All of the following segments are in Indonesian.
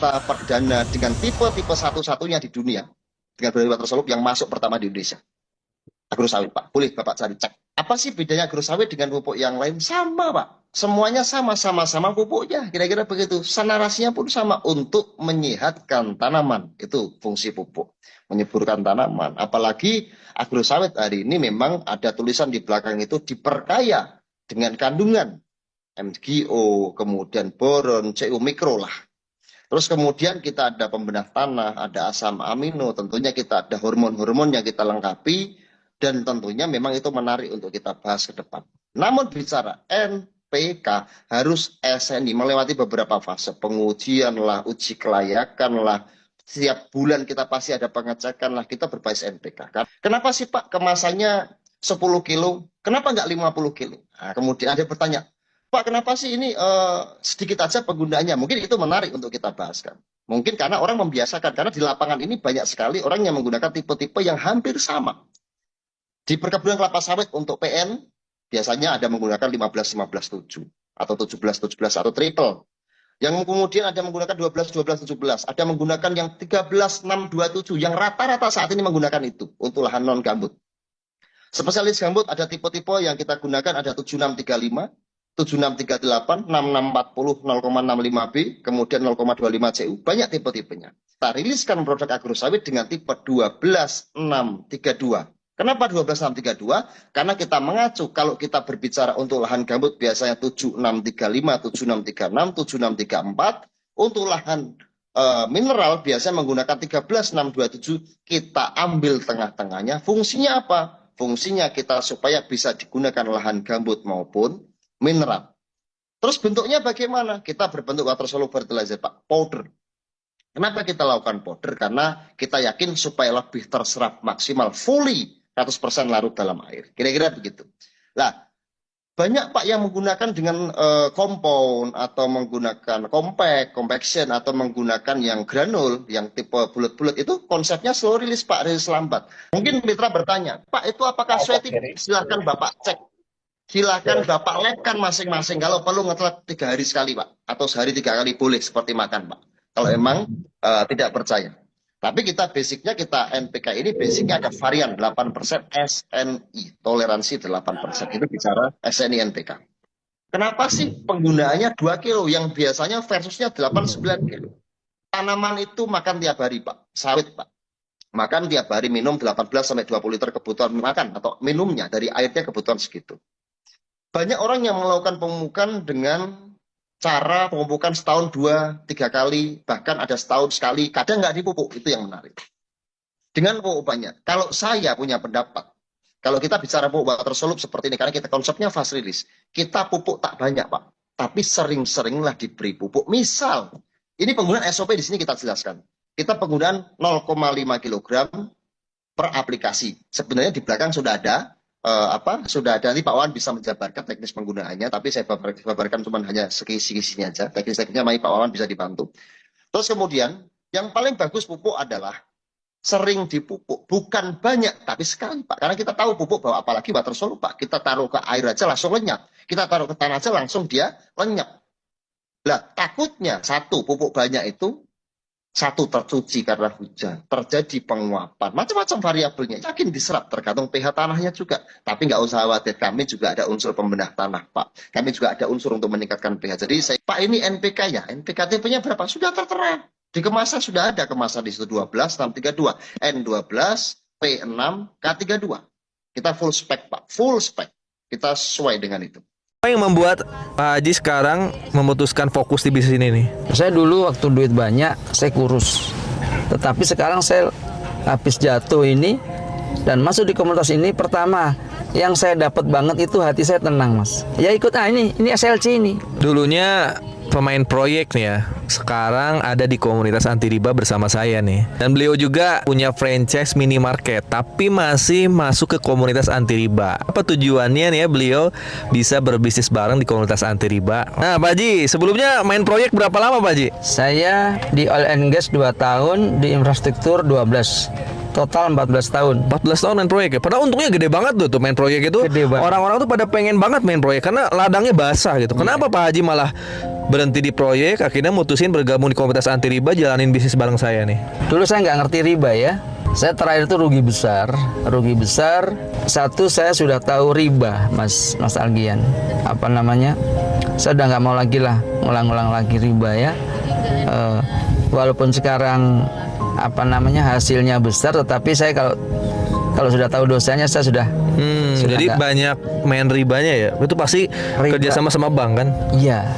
wisata perdana dengan tipe-tipe satu-satunya di dunia dengan Bali Water Soluble yang masuk pertama di Indonesia. Agrosawit, Pak. Boleh Bapak cari cek. Apa sih bedanya agrosawit dengan pupuk yang lain? Sama, Pak. Semuanya sama-sama pupuknya. Kira-kira begitu. Narasinya pun sama untuk menyehatkan tanaman. Itu fungsi pupuk. Menyuburkan tanaman. Apalagi agrosawit hari ini memang ada tulisan di belakang itu diperkaya dengan kandungan MgO, kemudian boron, Cu mikro lah. Terus kemudian kita ada pembedah tanah, ada asam amino, tentunya kita ada hormon-hormon yang kita lengkapi, dan tentunya memang itu menarik untuk kita bahas ke depan. Namun bicara NPK harus SNI melewati beberapa fase, pengujian lah, uji kelayakan lah, setiap bulan kita pasti ada pengecekan lah, kita berbasis NPK. Kenapa sih Pak kemasannya 10 kilo, kenapa nggak 50 kilo? Nah, kemudian ada bertanya, Pak, kenapa sih ini sedikit aja penggunaannya? Mungkin itu menarik untuk kita bahaskan. Mungkin karena orang membiasakan, karena di lapangan ini banyak sekali orang yang menggunakan tipe-tipe yang hampir sama. Di perkebunan kelapa sawit untuk PN, biasanya ada menggunakan 15-15-7, atau 17-17, atau triple. Yang kemudian ada menggunakan 12-12-17, ada menggunakan yang 13-6-27, yang rata-rata saat ini menggunakan itu, untuk lahan non-gambut. Spesialis gambut ada tipe-tipe yang kita gunakan, ada 7635, 7638, 6640, 0,65B, kemudian 0,25 CU, banyak tipe-tipenya. Kita riliskan produk agrosawit dengan tipe 12632. Kenapa 12632? Karena kita mengacu, kalau kita berbicara untuk lahan gambut biasanya 7635, 7636, 7634. Untuk lahan mineral biasanya menggunakan 13627, kita ambil tengah-tengahnya. Fungsinya apa? Fungsinya kita supaya bisa digunakan lahan gambut maupun mineral. Terus bentuknya bagaimana? Kita berbentuk water soluble fertilizer, Pak, powder. Kenapa kita lakukan powder? Karena kita yakin supaya lebih terserap maksimal, fully 100% larut dalam air. Kira-kira begitu. Nah, banyak Pak yang menggunakan dengan compound atau menggunakan compaction atau menggunakan yang granul, yang tipe bulat-bulat, itu konsepnya slow release Pak, rilis lambat. Mungkin mitra bertanya, Pak itu apakah sweating? Silahkan Bapak cek. Silakan Bapak labkan masing-masing. Kalau perlu ngetelat 3 hari sekali Pak, atau sehari 3 kali boleh seperti makan Pak. Kalau emang tidak percaya. Tapi kita basicnya, kita NPK ini basicnya ada varian 8% SNI, toleransi 8%. Itu bicara SNI NPK. Kenapa sih penggunaannya 2 kilo yang biasanya versusnya 8-9 kilo? Tanaman itu makan tiap hari Pak, sawit Pak. Makan tiap hari, minum 18-20 liter kebutuhan makan, atau minumnya dari airnya kebutuhan segitu. Banyak orang yang melakukan pemupukan dengan cara pemupukan setahun 2-3 kali, bahkan ada setahun sekali, kadang nggak dipupuk, itu yang menarik. Dengan pupuk banyak, kalau saya punya pendapat, kalau kita bicara pupuk water soluble seperti ini, karena kita konsepnya fast release, kita pupuk tak banyak Pak, tapi sering-seringlah diberi pupuk. Misal, ini penggunaan SOP di sini kita jelaskan, kita penggunaan 0,5 kg per aplikasi. Sebenarnya di belakang sudah ada, sudah ada, nanti Pak Wawan bisa menjabarkan teknis penggunaannya, tapi saya babarkan cuma hanya sekisi-kisinya aja. Teknis-teknisnya Pak Wawan bisa dibantu. Terus kemudian yang paling bagus pupuk adalah sering dipupuk, bukan banyak tapi sekali Pak, karena kita tahu pupuk bahwa apalagi water soluble Pak, kita taruh ke air aja langsung lenyap, kita taruh ke tanah aja langsung dia lenyap. Lah takutnya satu, pupuk banyak itu satu, tercuci karena hujan, terjadi penguapan, macam-macam variabelnya, yakin diserap, tergantung pH tanahnya juga. Tapi nggak usah khawatir, kami juga ada unsur pembedah tanah Pak, kami juga ada unsur untuk meningkatkan pH. Jadi Pak, ini NPK ya, NPK TP-nya berapa? Sudah tertera, di kemasan sudah ada kemasan di situ, 12-632, N12, P6, K32. Kita full spek Pak, full spek, kita sesuai dengan itu. Apa yang membuat Pak Haji sekarang memutuskan fokus di bisnis ini nih? Saya dulu waktu duit banyak, saya kurus. Tetapi sekarang saya habis jatuh ini dan masuk di komunitas ini, pertama yang saya dapat banget itu hati saya tenang Mas. Ya ikut, ini SLC ini. Dulunya pemain proyek nih ya, sekarang ada di komunitas anti riba bersama saya nih. Dan beliau juga punya franchise minimarket, tapi masih masuk ke komunitas anti riba. Apa tujuannya nih ya beliau bisa berbisnis bareng di komunitas anti riba? Nah Pak Haji, sebelumnya main proyek berapa lama Pak Haji? Saya di oil and gas 2 tahun, di infrastruktur 12. Total 14 tahun. 14 tahun main proyek ya. Padahal untungnya gede banget tuh main proyek itu. Gede banget. Orang-orang tuh pada pengen banget main proyek karena ladangnya basah gitu. Kenapa Pak Haji malah berhenti di proyek, akhirnya mutusin bergabung di komunitas anti riba, jalanin bisnis bareng saya nih. Dulu saya nggak ngerti riba ya. Saya terakhir itu rugi besar. Satu, saya sudah tahu riba, Mas Algian. Apa namanya? Saya udah nggak mau lagi lah ngulang-ngulang lagi riba ya. Walaupun sekarang hasilnya besar, tetapi saya kalau sudah tahu dosanya saya sudah jadi banyak main ribanya ya. Itu pasti Riba. kerjasama sama bank kan? Iya.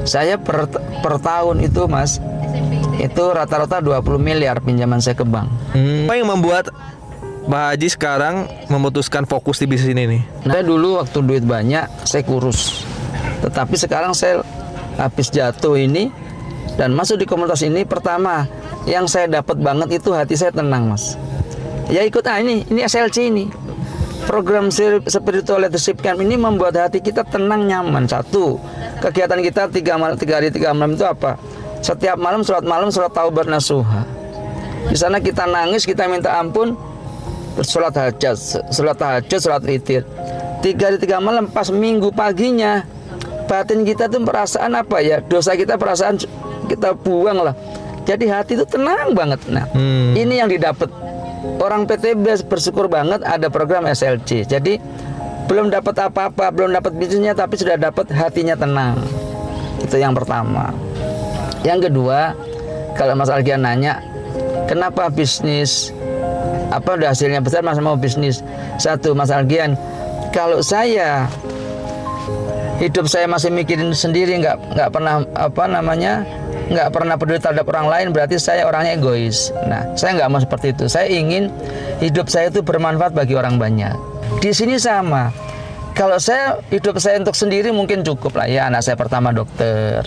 Saya per tahun itu, Mas, itu rata-rata 20 miliar pinjaman saya ke bank. Apa yang membuat Pak Haji sekarang memutuskan fokus di bisnis ini nih? Saya dulu waktu duit banyak saya kurus. Tetapi sekarang saya habis jatuh ini dan masuk di komunitas ini, pertama yang saya dapat banget itu hati saya tenang, Mas. Ya ikut ini SLC ini. Program Spiritual Leadership Camp ini membuat hati kita tenang, nyaman. Satu, kegiatan kita 3 hari 3 malam itu apa? Setiap malam, sholat taubat nasuha. Di sana kita nangis, kita minta ampun, sholat tahajud, sholat witir. 3 hari 3 malam, pas minggu paginya, batin kita tuh perasaan apa ya? Dosa kita, perasaan kita buang lah. Jadi hati itu tenang banget. Nah, ini yang didapat. Orang PTB bersyukur banget ada program SLC. Jadi belum dapat apa-apa, belum dapat bisnisnya, tapi sudah dapat hatinya tenang. Itu yang pertama. Yang kedua, kalau Mas Algian nanya, kenapa bisnis? Apa udah hasilnya besar, Mas mau bisnis? Satu, Mas Algian, kalau saya hidup saya masih mikirin sendiri, nggak pernah nggak pernah peduli terhadap orang lain, berarti saya orangnya egois. Nah, saya nggak mau seperti itu. Saya ingin hidup saya itu bermanfaat bagi orang banyak. Di sini sama. Kalau hidup saya untuk sendiri mungkin cukup lah ya. Anak saya pertama dokter.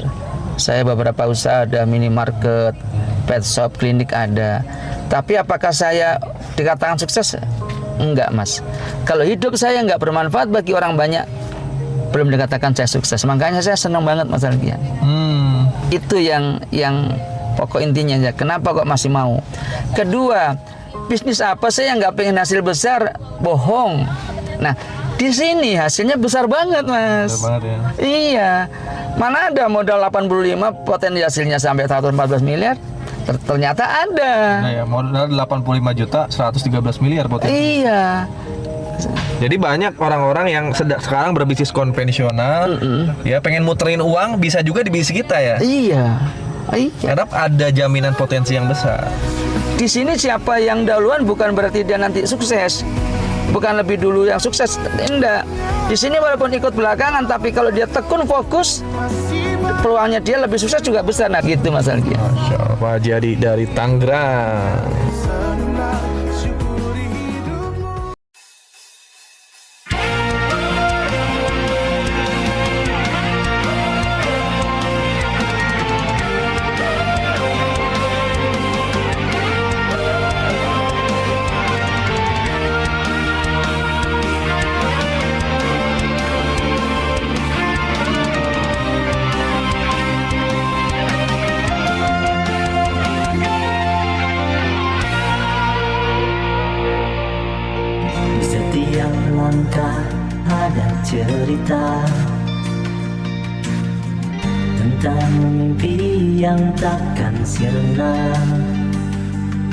Saya beberapa usaha ada, minimarket, pet shop, klinik ada. Tapi apakah saya dikatakan sukses? Enggak, Mas. Kalau hidup saya nggak bermanfaat bagi orang banyak, belum dikatakan saya sukses. Makanya saya senang banget, Mas Algian. Itu yang pokok intinya ya. Kenapa kok masih mau? Kedua, bisnis apa sih yang nggak pengen hasil besar? Bohong. Nah, di sini hasilnya besar banget, Mas. Besar banget ya. Iya. Mana ada modal 85 potensi hasilnya sampai 114 miliar? Ternyata ada. Nah ya, modal 85 juta 113 miliar potensi. Iya. Jadi banyak orang-orang yang sekarang berbisnis konvensional, ya pengen muterin uang, bisa juga di bisnis kita ya. Iya. Karena ada jaminan potensi yang besar. Di sini siapa yang duluan bukan berarti dia nanti sukses. Bukan lebih dulu yang sukses, enggak. Di sini walaupun ikut belakangan, tapi kalau dia tekun fokus, peluangnya dia lebih sukses juga besar. Nah gitu Mas Algian. Masya Allah, Pak Haji dari Tangerang. Ada cerita tentang mimpi yang takkan sirna.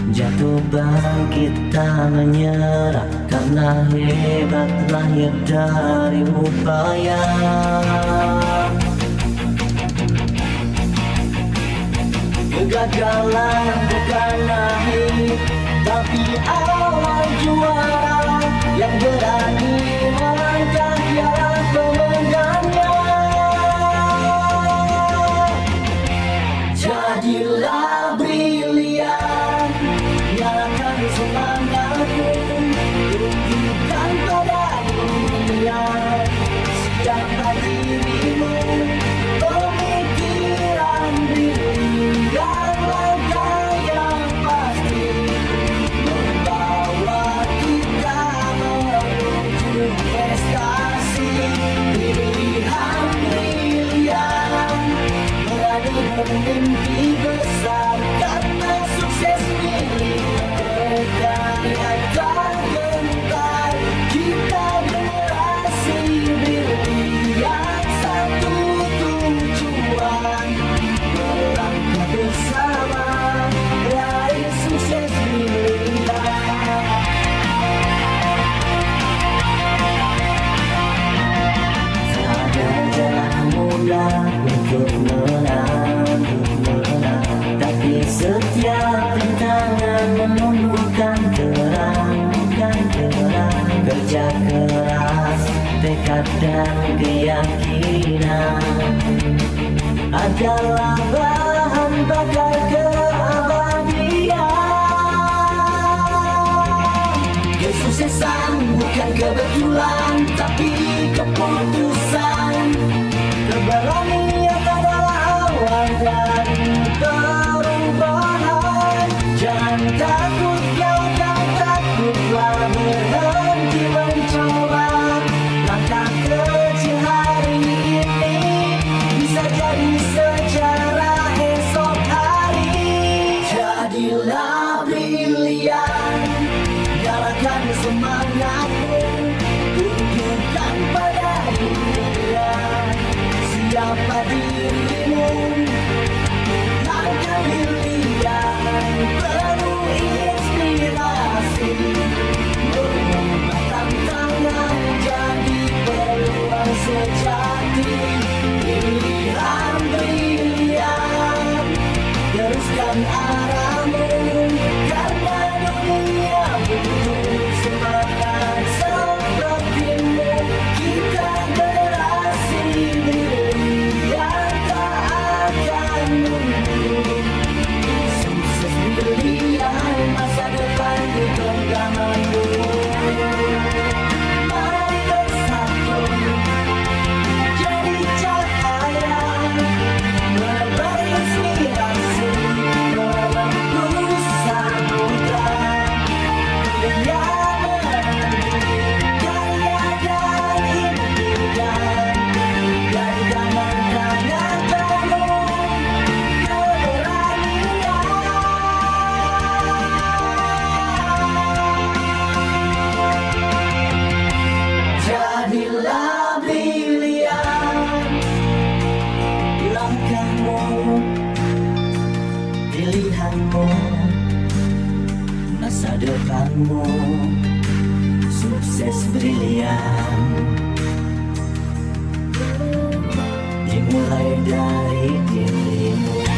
Jatuh bangkit tak menyerah, karena hebat lahir dari upaya. Kegagalan bukan akhir, tapi awal juara yang berani melangkah jalan pemenangnya. Jadilah brilian, nyalakan semangatmu, tunjukkan pada dunia siapa dirimu. Pemikiran brilian, langkah yang pasti membawa kita menuju prestasi. Pilihan brilian, berani bermimpi besar. Setiap rintangan menumbuhkan terang, kerja keras, tekad dan keyakinan adalah bahan bakar keabadian. Kesuksesan bukan kebetulan, tapi keputusan. Keberanian adalah awal dari perubahan. Jangan takut, kau tak takutlah berhenti mencoba. Langkah kecil hari ini bisa jadi sejarah esok hari. Jadilah brilian, nyalakan semangatmu, tunjukkan pada dunia siapa dirimu. Langkah brilian penuh inspirasi, mengubah tantangan jadi peluang sejati. Pilihan brilian, teruskan arahmu, karena dunia butuh semangat sepertimu. Kita generasi brilian tak akan mundur. Sukses brilian, masa depan di genggamanmu. Mari bersatu jadi cahaya, menebar inspirasi, menembus samudra. Brilian karya dan impian, dari tangan-tangan penuh keberanian. Jadilah brilian, langkahmu, pilihanmu, masa depanmu. Sukses brilian dimulai dari dirimu.